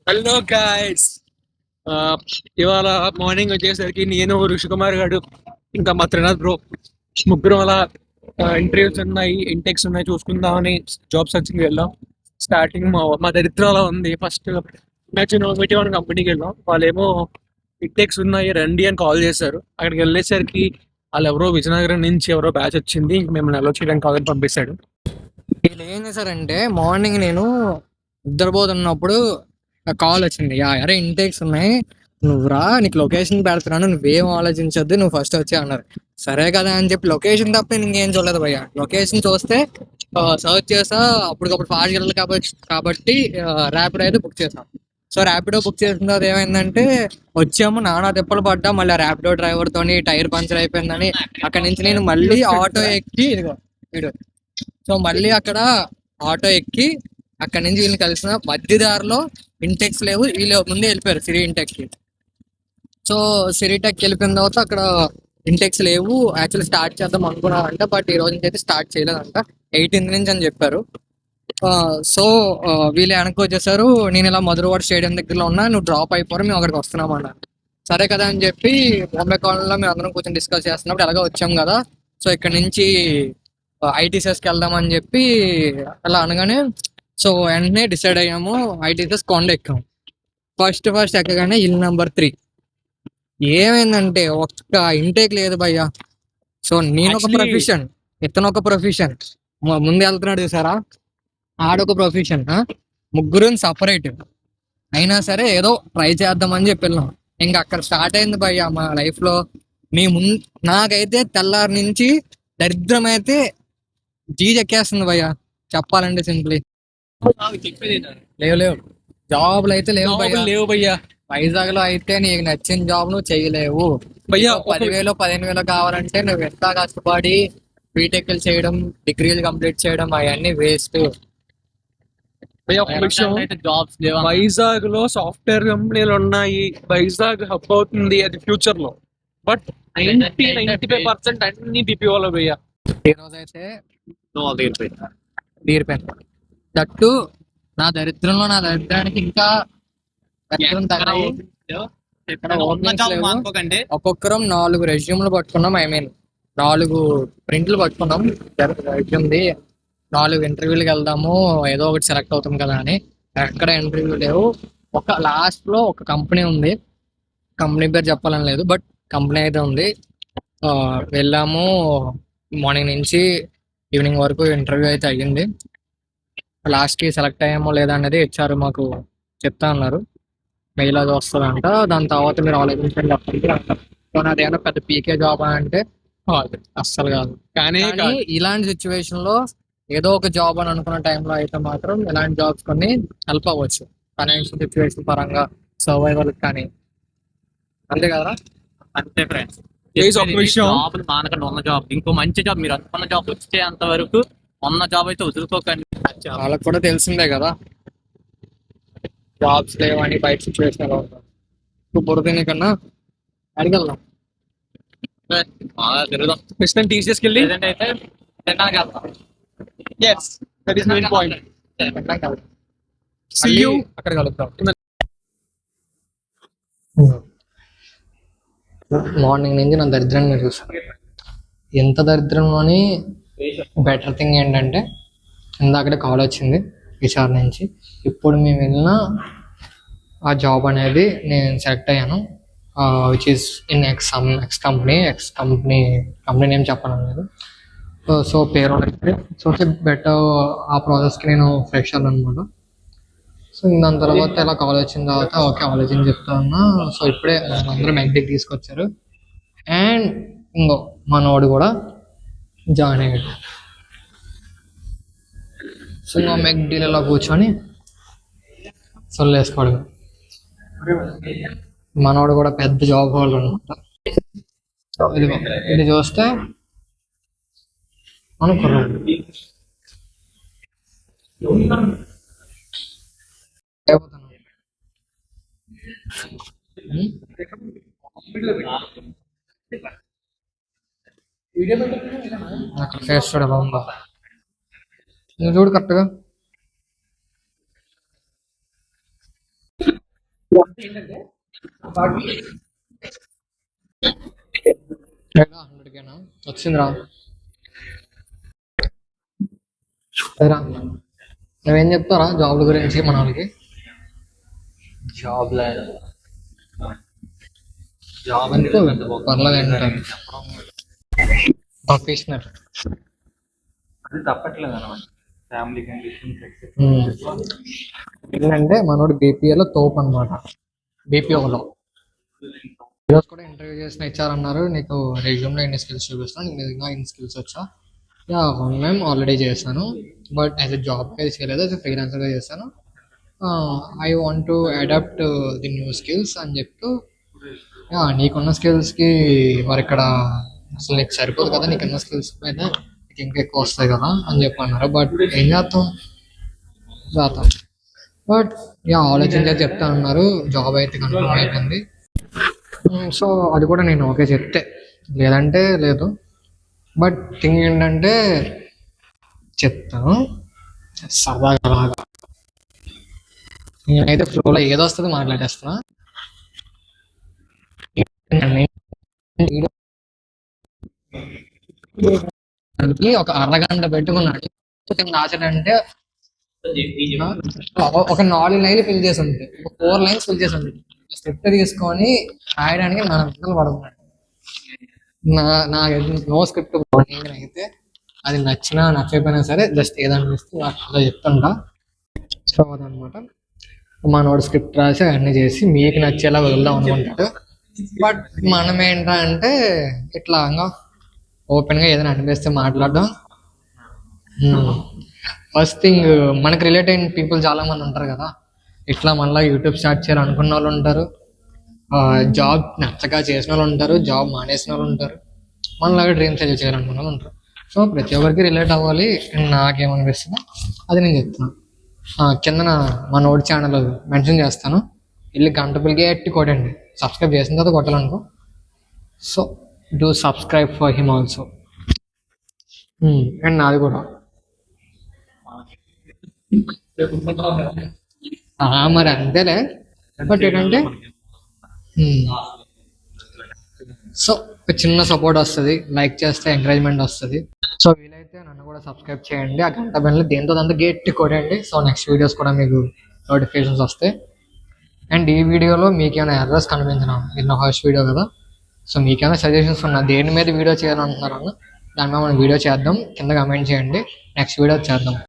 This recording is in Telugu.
Hello guys. ఇవాళ మార్నింగ్ వచ్చేసరికి నేను ఋషికుమార్ గారు ఇంకా మా త్రినాథ్ బ్రో ముగ్గురు అలా ఇంటర్వ్యూస్ ఉన్నాయి, ఇంటెక్స్ ఉన్నాయి చూసుకుందామని జాబ్ సర్చింగ్ వెళ్ళాం. స్టార్టింగ్ మా దరిద్రం అలా ఉంది. ఫస్ట్ నచ్చిన మీటింగ్ కంపెనీకి వెళ్ళాం. వాళ్ళేమో ఇంటెక్స్ ఉన్నాయి రండి అని కాల్ చేశారు. అక్కడికి వెళ్ళేసరికి వాళ్ళు ఎవరో విజయనగరం నుంచి ఎవరో బ్యాచ్ వచ్చింది, మేము అలో చేయడానికి కాలేజ్ పంపిస్తాడు. వీళ్ళు ఏం చేశారంటే మార్నింగ్ నేను నిద్రపోతున్నప్పుడు కాల్ వచ్చింది. అరే ఇంటేక్స్ ఉన్నాయి, నువ్వు రా, నీకు లొకేషన్ పెడుతున్నాను, నువ్వేం ఆలోచించొద్దు, నువ్వు ఫస్ట్ వచ్చి అన్నారు. సరే కదా అని చెప్పి లొకేషన్ తప్ప నేను ఇంకేం చూడలేదు భయ్య. లొకేషన్ చూస్తే సర్చ్ చేసా, అప్పటికప్పుడు ఫాస్ట్ వెళ్ళాలి కాబట్టి ర్యాపిడో అయితే బుక్ చేసాం. సో ర్యాపిడో బుక్ చేసిన తర్వాత ఏమైందంటే వచ్చాము, నానా తిప్పలు పడ్డా. మళ్ళీ ర్యాపిడో డ్రైవర్ తోని టైర్ పంచర్ అయిపోయిందని అక్కడి నుంచి నేను మళ్ళీ ఆటో ఎక్కి ఇదిగో వీడు. సో మళ్ళీ అక్కడ ఆటో ఎక్కి అక్కడి నుంచి వీళ్ళని కలిసిన మధ్యదారిలో ఇంటెక్స్ లేవు, వీళ్ళు ముందే వెళ్ళిపోయారు సిరి ఇంటెక్కి. సో సిరిటెక్ వెళ్ళిపోయిన తర్వాత అక్కడ ఇంటెక్స్ లేవు. యాక్చువల్లీ స్టార్ట్ చేద్దాం అనుకున్నారంట, బట్ ఈ రోజు నుంచి అయితే స్టార్ట్ చేయలేదంట, 18th నుంచి అని చెప్పారు. సో వీళ్ళు వెనక్కి వచ్చేసారు. నేను ఇలా మధురవాడ స్టేడియం దగ్గరలో ఉన్నా, నువ్వు డ్రాప్ అయిపోరు, మేము అక్కడికి వస్తున్నామన్నా. సరే కదా అని చెప్పి బాంబే కాలనీలో మేము అందరం కూర్చొని డిస్కస్ చేస్తున్నప్పుడు ఎలాగో వచ్చాం కదా, సో ఇక్కడ నుంచి ఐటీసెస్కి వెళ్దామని చెప్పి అలా అనగానే సో వెంటనే డిసైడ్ అయ్యాము, ఐటీసెస్ కొండ ఎక్కాం. ఫస్ట్ ఎక్కగానే ఇల్లు నెంబర్ 3. ఏమైందంటే ఒక్క ఇంటేక్ లేదు భయ్య. సో నేను ఒక ప్రొఫెషన్, ఇతను ఒక ప్రొఫెషన్, ముందు వెళ్తున్నాడు చూసారా, ఆడొక ప్రొఫెషన్, ముగ్గురు సపరేట్. అయినా సరే ఏదో ట్రై చేద్దామని చెప్పి వెళ్ళాం. ఇంకా అక్కడ స్టార్ట్ అయింది భయ్య మా లైఫ్ లో. నాకైతే తెల్లారి నుంచి దరిద్రం అయితే ఎక్కేస్తుంది భయ్య, చెప్పాలంటే సింప్లీ. లేవు జాబ్లు అయితే లేవు భయ్య. వైజాగ్ లో అయితే నీకు నచ్చిన జాబ్ నువ్వు చేయలేవు భయ్య. 10,000 15,000 కావాలంటే నువ్వు ఎంత కష్టపడి బీటెక్లు చేయడం, డిగ్రీలు కంప్లీట్ చేయడం అవన్నీ వేస్ట్. జాబ్స్ వైజాగ్ లో సాఫ్ట్వేర్ కంపెనీలు ఉన్నాయి, వైజాగ్ హబ్ అవుతుంది అది ఫ్యూచర్ లో. బట్ 95% అన్ని బిపిఓలో భయ్య. ఈ రోజు అయితే తీరిపోయింది. దట్టు నా దరిద్రానికి ఇంకా దరిద్రం తగ్గదు. ఒక్కొక్కరం 4 రెజ్యూమ్లు పట్టుకున్నాం, 4 ప్రింట్లు పట్టుకున్నాం రెజ్యూమ్ది. 4 ఇంటర్వ్యూలకు వెళ్దాము, ఏదో ఒకటి సెలెక్ట్ అవుతాం కదా అని. ఎక్కడ ఇంటర్వ్యూ లేవు. లాస్ట్ లో ఒక కంపెనీ ఉంది, కంపెనీ పేరు చెప్పాలని లేదు, బట్ కంపెనీ అయితే ఉంది. వెళ్ళాము, మార్నింగ్ నుంచి ఈవినింగ్ వరకు ఇంటర్వ్యూ అయితే అయ్యింది. లాస్ట్కి సెలెక్ట్ అయ్యామో లేదా అనేది హెచ్ఆర్ మాకు చెప్తా అన్నారు, మెయిల్ అది వస్తుందంట, దాని తర్వాత మీరు ఆలోచించండి చెప్పండి అంటారు. అదేమన్నా పెద్ద పీకే జాబ్ అంటే అస్సలు కాదు. కానీ ఇలాంటి సిచ్యువేషన్ లో ఏదో ఒక జాబ్ అని అనుకున్న టైంలో అయితే మాత్రం ఇలాంటి జాబ్స్ కొన్ని హెల్ప్ అవ్వచ్చు, ఫైనాన్షియల్ సిచ్యువేషన్ పరంగా, సర్వైవల్ కానీ. అంతే కదరా? అంతే ఫ్రెండ్స్. మానకండి ఉన్న జాబ్, ఇంకో మంచి జాబ్, మీరు అనుకున్న జాబ్ వచ్చేంత వరకు ఉన్న జాబ్ అయితే వదులుకోకండి. వాళ్ళకి కూడా తెలిసిందే కదా జాబ్స్ లేవని, బయట సిచ్యువేషన్ ఎలా ఉంటారు. ఇప్పుడు బురదని కన్నా అడిగెళ్దాం, తిరుగుదాం. కృష్ణ తీసుకెళ్ళి అయితే తినడానికి వెళ్తాం. అక్కడ కలుద్దాం. మార్నింగ్ నుంచి నా దరిద్రాన్ని మీరు చూసాను, ఎంత దరిద్రం అని. బెటర్ థింగ్ ఏంటంటే ఇందాకడే కాల్ వచ్చింది హెచ్ఆర్ నుంచి. ఇప్పుడు మేము వెళ్ళిన ఆ జాబ్ అనేది నేను సెలెక్ట్ అయ్యాను, which is in X company name చెప్పడం లేదు. సో పేరు సో బెటర్ ఆ ప్రాసెస్కి నేను ఫ్రెషర్ అనమాట. సో దాని తర్వాత ఇలా కాల్ వచ్చిన తర్వాత ఓకే ఆలోచించి చెప్తా ఉన్నా. సో ఇప్పుడే అందరం మెగ్డికి తీసుకొచ్చారు, అండ్ ఇంకో మనోడు కూడా జాయిన్ అయ్యాడు. సో ఇంకా మెగ్డీలలో కూర్చొని సొల్లేసుకోవడం. మనోడు కూడా పెద్ద జాబ్ హోల్డర్ అనమాట. ఇది చూస్తే అనుకున్నాడు అక్కడ ఫేస్ చూడ బాగుందా, నువ్వు చూడు కరెక్ట్గా. ఏంటంటే 100కేనా వచ్చిందిరా. సరేరా, నువ్వేం చెప్తారా జాబ్ల గురించి మన వాళ్ళకి? జాబ్ అనుకో పర్లేదు అంటారు ప్రొఫెషనల్. అది తప్పట్లేదు అన్నమాట. ఫ్యామిలీ కండిషన్స్ ఏంటంటే మనోడు బీపీఏలో తోపు అనమాట. బీపీఓలో ఈరోజు కూడా ఇంటర్వ్యూ చేసిన ఇచ్చారన్నారు, నీకు రెజ్యూమ్లో ఎన్ని స్కిల్స్ చూపిస్తాను, నీకు నిజంగా ఇన్ని స్కిల్స్ వచ్చా? యా, వన్ టైం ఆల్రెడీ చేశాను, బట్ యాజ్ ఎ జాబ్ అయితే చేయలేదు, యాజ్ ఎ ఫ్రీలాన్సర్గా చేశాను. I want to adapt the new skills అని చెప్తూ, యా నీకున్న స్కిల్స్కి మరి ఇక్కడ అసలు నీకు సరిపోదు కదా, నీకున్న స్కిల్స్ మీద నీకు ఇంకా ఎక్కువ వస్తాయి కదా అని చెప్పి అన్నారు. బట్ ఏం చేస్తాం, బట్ యా ఆలోచించే చెప్తా అన్నారు. జాబ్ అయితే కన్ఫర్మ్ అయిపోయింది. సో అది కూడా నేను ఓకే చెప్తే, లేదంటే లేదు. బట్ థింగ్ ఏంటంటే చెప్తాను సరదాగా అలాగా. నేనైతే ఫ్లోలో ఏదో వస్తుంది మాట్లాడేస్తున్నా. ఒక అరగంట పెట్టుకున్నాడు రాసాడంటే ఒక 4 లైన్లు ఫిల్ చేసి ఉంటాయి, ఒక 4 లైన్స్ ఫిల్ చేసి ఉంటాయి. స్క్రిప్ట్ తీసుకొని రాయడానికి నా విత్తనాలు పడుతున్నాడు. నా నో స్క్రిప్ట్ అయితే అది నచ్చినా నచ్చకపోయినా సరే జస్ట్ ఏదనిపిస్తే అలా చెప్తుంటా. సో అదనమాట, మనోడు స్క్రిప్ట్ రాసి అన్నీ చేసి మీకు నచ్చేలా వదులుదాం అనుకుంటాడు. బట్ మనం ఏంటంటే ఇట్లా ఓపెన్గా ఏదైనా అనిపిస్తే మాట్లాడడం. ఫస్ట్ థింగ్, మనకు రిలేట్ అయిన పీపుల్ చాలా మంది ఉంటారు కదా, ఇట్లా మళ్ళీ యూట్యూబ్ స్టార్ట్ చేయాలనుకున్న వాళ్ళు ఉంటారు, జాబ్ నచ్చగా చేసిన వాళ్ళు ఉంటారు, జాబ్ మానేసిన వాళ్ళు ఉంటారు, మనలాగా డ్రీమ్స్ అచీవ్ చేయాలనుకున్న వాళ్ళు ఉంటారు. సో ప్రతి ఒక్కరికి రిలేట్ అవ్వాలి. నాకేమనిపిస్తుందో అది నేను చెప్తున్నాను. కింద మన ఓడి ఛానల్ మెన్షన్ చేస్తాను, వెళ్ళి గంట పిల్లకి ఎట్టి కొట్టండి. సబ్స్క్రైబ్ చేసిన తర్వాత కొట్టాలనుకో. So do subscribe for him also. And నాది కూడా మరి అంతేలే. బట్ ఏంటంటే సో ఒక చిన్న సపోర్ట్ వస్తుంది, లైక్ చేస్తే ఎంకరేజ్మెంట్ వస్తుంది. సో వీలైతే నన్ను కూడా సబ్స్క్రైబ్ చేయండి, ఆ గంట బెల్ని దేంతో దాంతో గట్టి కొట్టండి. సో నెక్స్ట్ వీడియోస్ కూడా మీకు నోటిఫికేషన్స్ వస్తాయి. అండ్ ఈ వీడియోలో మీకు ఏమైనా ఎర్రర్స్ కనిపించినా, ఇది నా ఫస్ట్ వీడియో కదా, సో మీకేమైనా సజెషన్స్ ఉన్నా, దేని మీద వీడియో చేయాలంటున్నారన్న దాని మీద మనం వీడియో చేద్దాం, కింద కమెంట్ చేయండి, నెక్స్ట్ వీడియో చేద్దాం.